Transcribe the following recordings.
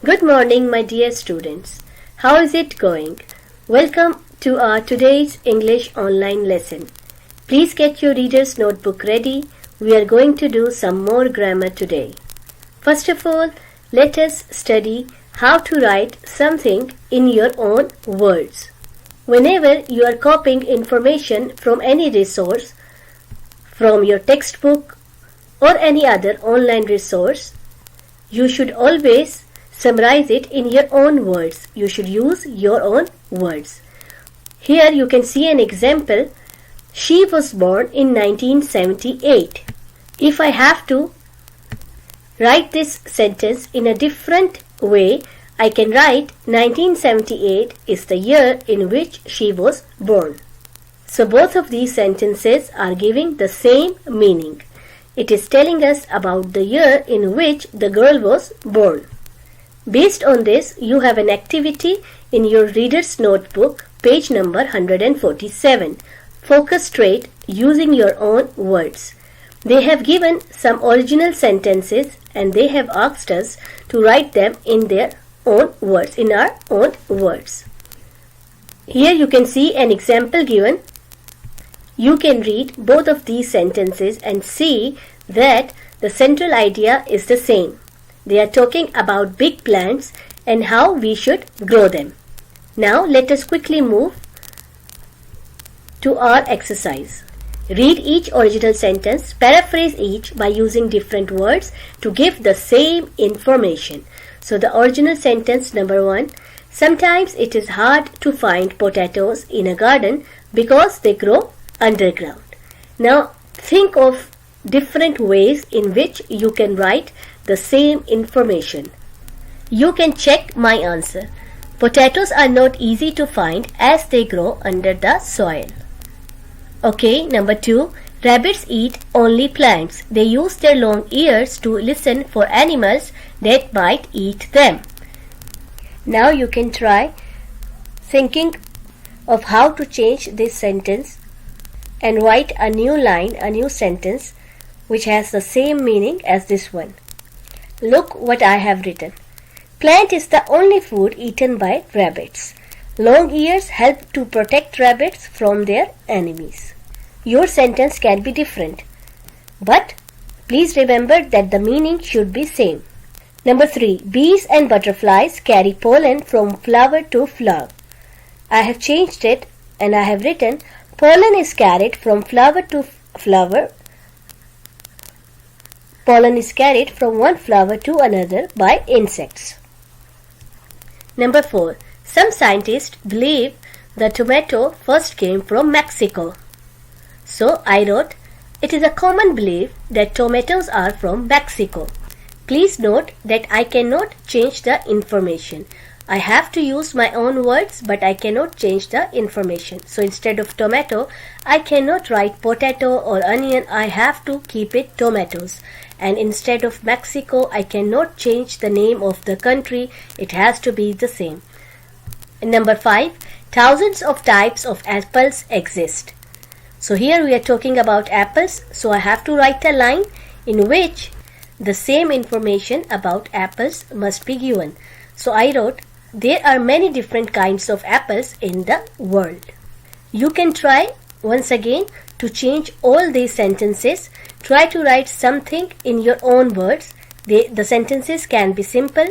Good morning, my dear students. How is it going? Welcome to our today's English online lesson. Please get your reader's notebook ready. We are going to do some more grammar today. First of all, let us study how to write something in your own words. Whenever you are copying information from any resource, from your textbook or any other online resource, you should always summarize it in your own words. You should use your own words. Here you can see an example. She was born in 1978. If I have to write this sentence in a different way, I can write 1978 is the year in which she was born. So both of these sentences are giving the same meaning. It is telling us about the year in which the girl was born. Based on this, you have an activity in your reader's notebook, page number 147. Focus straight using your own words. They have given some original sentences and they have asked us to write them in their own words, in our own words. Here you can see an example given. You can read both of these sentences and see that the central idea is the same. They are talking about big plants and how we should grow them. Now let us quickly move to our exercise. Read each original sentence, paraphrase each by using different words to give the same information. So the original sentence number 1, sometimes it is hard to find potatoes in a garden because they grow underground. Now think of different ways in which you can write the same information. You can check my answer. Potatoes are not easy to find as they grow under the soil. Okay, number 2. Rabbits eat only plants. They use their long ears to listen for animals that might eat them. Now you can try thinking of how to change this sentence and write a new line, a new sentence which has the same meaning as this one. Look what I have written. Plant is the only food eaten by rabbits. Long ears help to protect rabbits from their enemies. Your sentence can be different, but please remember that the meaning should be same. Number 3. Bees and butterflies carry pollen from flower to flower. I have changed it and I have written pollen is carried from flower to flower. Pollen is carried from one flower to another by insects. Number 4. Some scientists believe the tomato first came from Mexico. So I wrote, it is a common belief that tomatoes are from Mexico. Please note that I cannot change the information. I have to use my own words, but I cannot change the information. So instead of tomato, I cannot write potato or onion. I have to keep it tomatoes. And instead of Mexico, I cannot change the name of the country. It has to be the same. Number 5. Thousands of types of apples exist. So here we are talking about apples. So I have to write a line in which the same information about apples must be given. So I wrote, there are many different kinds of apples in the world. You can try once again to change all these sentences. Try to write something in your own words. The sentences can be simple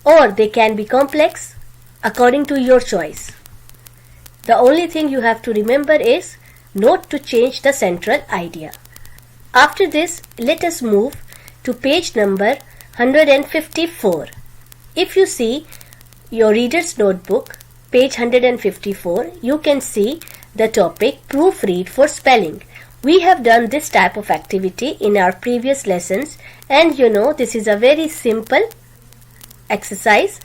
or they can be complex according to your choice. The only thing you have to remember is not to change the central idea. After this, let us move to page number 154. If you see your reader's notebook, page 154, you can see the topic proofread for spelling. We have done this type of activity in our previous lessons and you know this is a very simple exercise.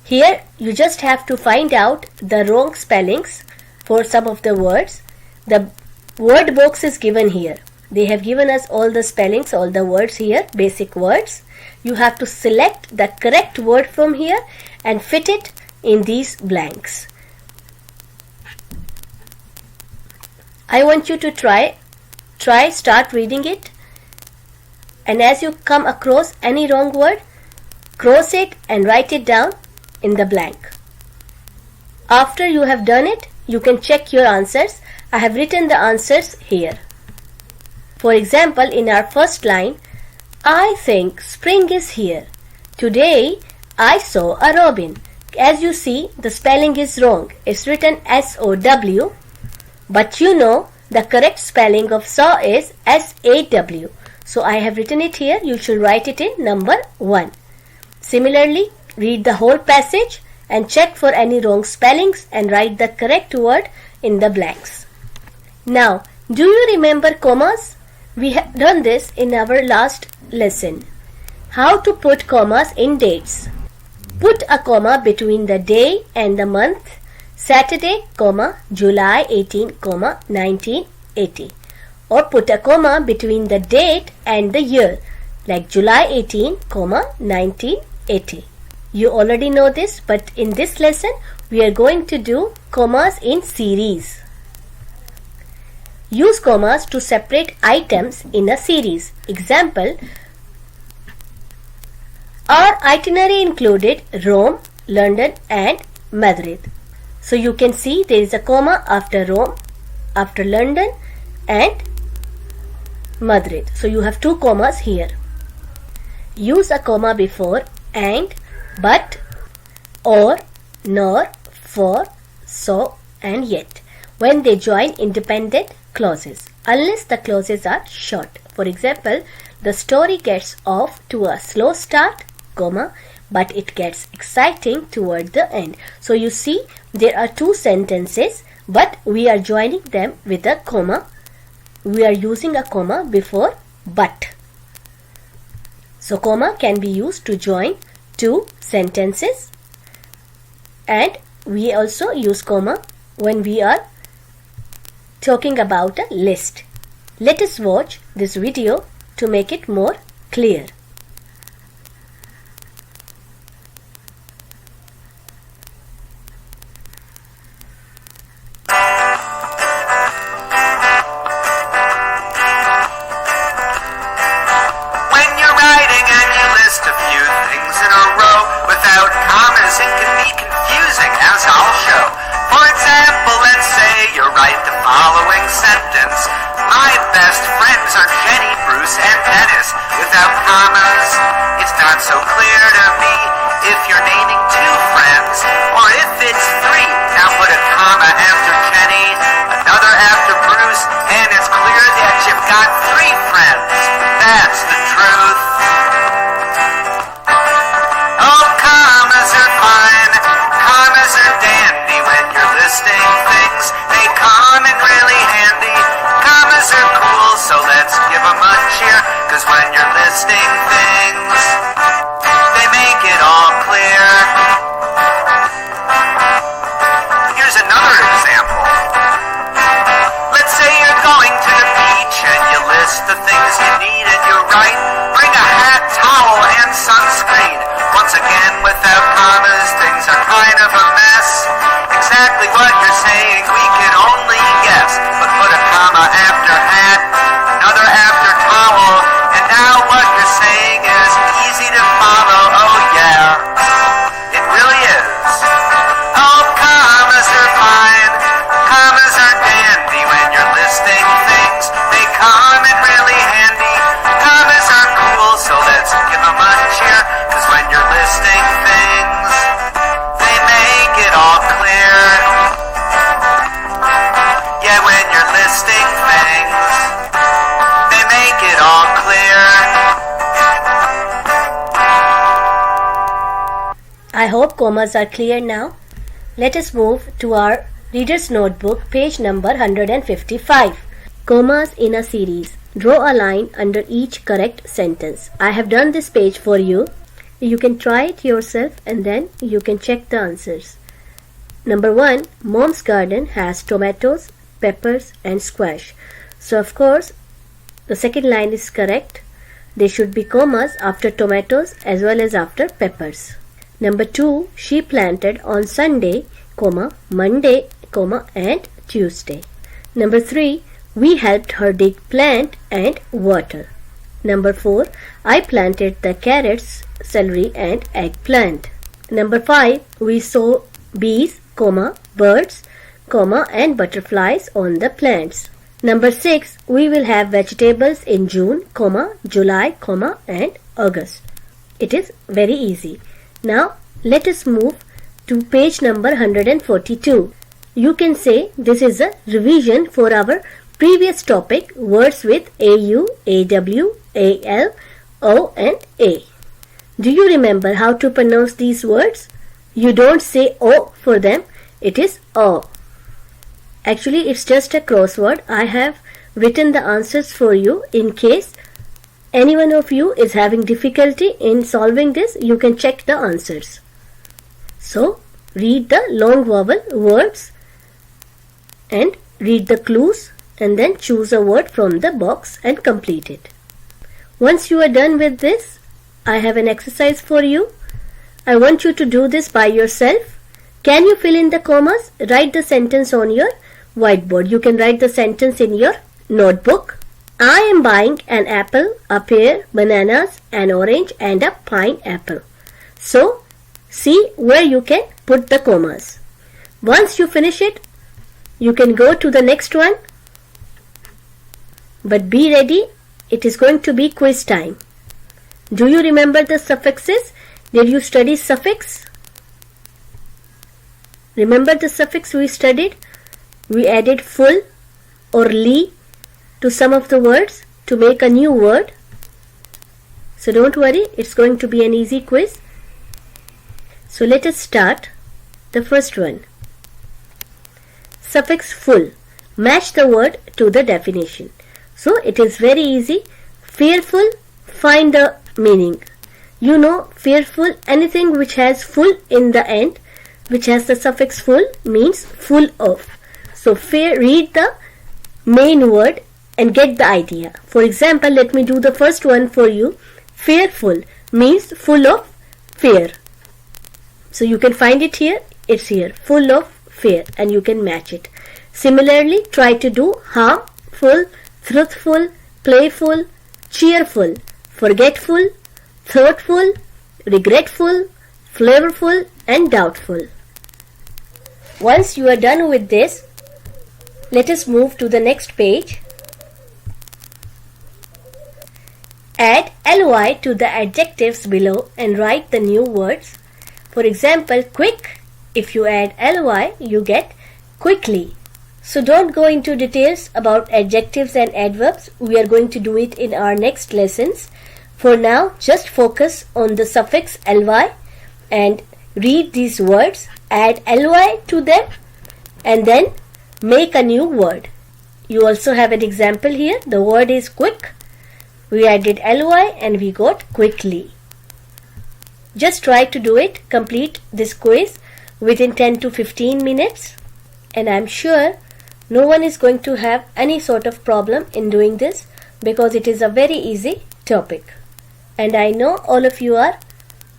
Here you just have to find out the wrong spellings for some of the words. The word box is given here. They have given us all the spellings, all the words here, basic words. You have to select the correct word from here and fit it in these blanks. I want you to start reading it, and as you come across any wrong word, cross it and write it down in the blank. After you have done it, you can check your answers. I have written the answers here. For example, in our first line, I think spring is here. Today, I saw a robin. As you see, the spelling is wrong. It's written S-O-W, but you know the correct spelling of saw is S-A-W. So I have written it here. You should write it in number 1. Similarly, read the whole passage and check for any wrong spellings and write the correct word in the blanks. Now, do you remember commas? We have done this in our last lesson. How to put commas in dates. Put a comma between the day and the month. Saturday, July 18, 1980. Or put a comma between the date and the year, like July 18, 1980. You already know this, but in this lesson, we are going to do commas in series. Use commas to separate items in a series. Example, our itinerary included Rome, London and Madrid. So you can see there is a comma after Rome, after London and Madrid. So you have 2 commas here. Use a comma before and, but, or, nor, for, so and yet when they join independent clauses, unless the clauses are short. For example, the story gets off to a slow start, but it gets exciting toward the end. So you see there are 2 sentences, but we are joining them with a comma. We are using a comma before but. So comma can be used to join 2 sentences, and we also use comma when we are talking about a list. Let us watch this video to make it more clear. So clear to me if you're naming 2 friends or if it's 3. Now put a comma after Jenny, another after Bruce, and it's clear that you've got 3 friends. That's the truth. Oh, commas are fine, commas are dandy when you're listing things. They come in really handy. Commas are cool, so let's give them a cheer, 'cause when you're listing things, another example. Let's say you're going to the beach and you list the things you need and you write, bring a hat, towel, and sunscreen. Once again, without commas, things are kind of a mess. Exactly what you're saying, we can only guess. But put a comma after hat, another after towel, and now what you're saying is easy to follow. Oh yeah, it really is. Oh, commas are fine, commas are dandy when you're listing things. They come in really handy. Commas are cool, so let's give them a cheer, 'cause when you're listing things, they make it all clear. Yeah, when you're listing things, they make it all clear. I hope commas are clear now. Let us move to our Reader's Notebook, page number 155. Commas in a series. Draw a line under each correct sentence. I have done this page for you. You can try it yourself and then you can check the answers. Number 1, Mom's garden has tomatoes, peppers and squash. So of course, the second line is correct. There should be commas after tomatoes as well as after peppers. Number 2, she planted on Sunday, Monday, and Tuesday. Number 3, we helped her dig, plant and water. Number 4. I planted the carrots, celery and eggplant. Number 5. We saw bees, birds, and butterflies on the plants. Number 6. We will have vegetables in June, July, and August. It is very easy. Now let us move to page number 142. You can say this is a revision for our previous topic, words with AU, AW, AL, O and A. Do you remember how to pronounce these words? You don't say O for them, it is O. Actually, it's just a crossword. I have written the answers for you in case any one of you is having difficulty in solving this. You can check the answers. So, read the long vowel words and read the clues and then choose a word from the box and complete it. Once you are done with this, I have an exercise for you. I want you to do this by yourself. Can you fill in the commas? Write the sentence on your whiteboard. You can write the sentence in your notebook. I am buying an apple, a pear, bananas, an orange and a pineapple. So, see where you can put the commas. Once you finish it, you can go to the next one. But be ready, it is going to be quiz time. Do you remember the suffixes? Did you study suffix? Remember the suffix we studied? We added full or li to some of the words to make a new word. So don't worry, it's going to be an easy quiz. So let us start the first one. Suffix full. Match the word to the definition. So it is very easy. Fearful, find the meaning. You know, fearful, anything which has full in the end, which has the suffix full, means full of. So read the main word and get the idea. For example, let me do the first one for you. Fearful means full of fear. So you can find it here. It's here. Full of fear, and you can match it. Similarly, try to do harmful, truthful, playful, cheerful, forgetful, thoughtful, regretful, flavorful and doubtful. Once you are done with this, let us move to the next page. Add ly to the adjectives below and write the new words. For example, quick, if you add ly, you get quickly. So don't go into details about adjectives and adverbs. We are going to do it in our next lessons. For now, just focus on the suffix ly and read these words, add ly to them and then make a new word. You also have an example here. The word is quick. We added ly and we got quickly. Just try to do it, complete this quiz within 10 to 15 minutes, and I'm sure no one is going to have any sort of problem in doing this because it is a very easy topic. And I know all of you are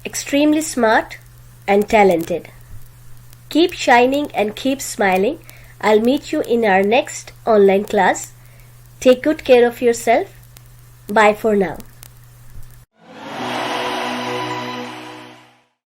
extremely smart and talented. Keep shining and keep smiling. I'll meet you in our next online class. Take good care of yourself. Bye for now.